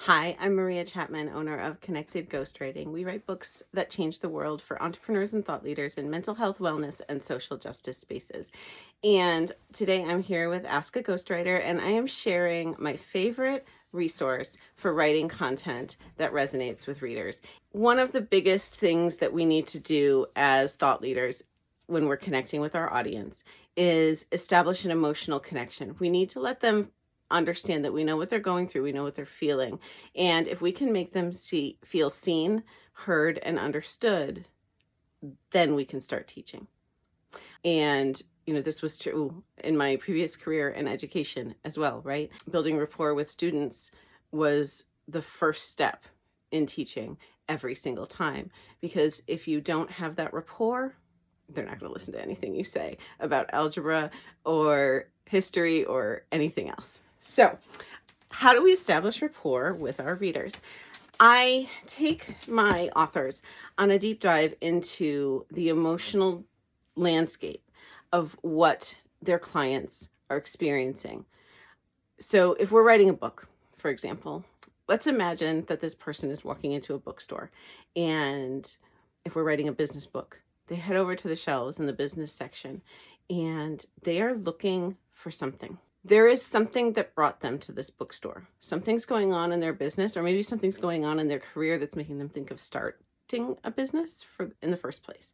Hi, I'm Maria Chapman, owner of Connected Ghostwriting. We write books that change the world for entrepreneurs and thought leaders in mental health, wellness, and social justice spaces. And today I'm here with Ask a Ghostwriter, and I am sharing my favorite resource for writing content that resonates with readers. One of the biggest things that we need to do as thought leaders when we're connecting with our audience is establish an emotional connection. We need to let them understand that we know what they're going through, we know what they're feeling. And if we can make them feel seen, heard, and understood, then we can start teaching. And this was true in my previous career in education as well, right? Building rapport with students was the first step in teaching every single time, because if you don't have that rapport, they're not going to listen to anything you say about algebra or history or anything else. So, how do we establish rapport with our readers? I take my authors on a deep dive into the emotional landscape of what their clients are experiencing. So, if we're writing a book, for example, let's imagine that this person is walking into a bookstore, and if we're writing a business book, they head over to the shelves in the business section and they are looking for something. There is something that brought them to this bookstore. Something's going on in their business, or maybe something's going on in their career that's making them think of starting a business in the first place.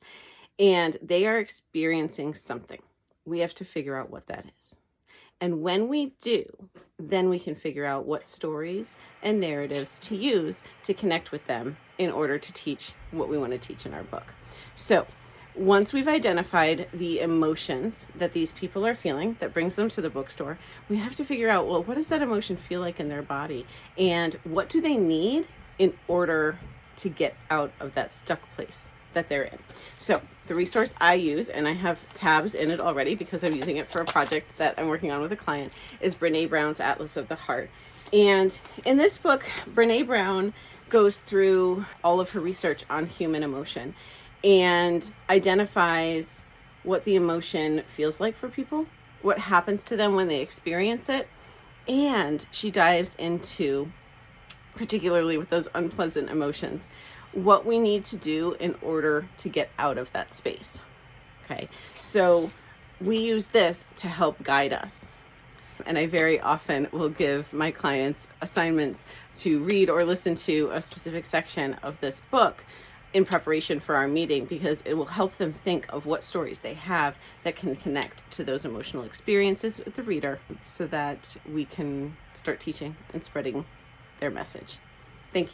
And they are experiencing something. We have to figure out what that is. And when we do, then we can figure out what stories and narratives to use to connect with them in order to teach what we want to teach in our book. So once we've identified the emotions that these people are feeling that brings them to the bookstore, we have to figure out, well, what does that emotion feel like in their body? And what do they need in order to get out of that stuck place that they're in? So the resource I use, and I have tabs in it already because I'm using it for a project that I'm working on with a client, is Brene Brown's Atlas of the Heart. And in this book, Brene Brown goes through all of her research on human emotion and identifies what the emotion feels like for people, what happens to them when they experience it, and she dives into, particularly with those unpleasant emotions, what we need to do in order to get out of that space. Okay, so we use this to help guide us. And I very often will give my clients assignments to read or listen to a specific section of this book in preparation for our meeting, because it will help them think of what stories they have that can connect to those emotional experiences with the reader, so that we can start teaching and spreading their message. Thank you.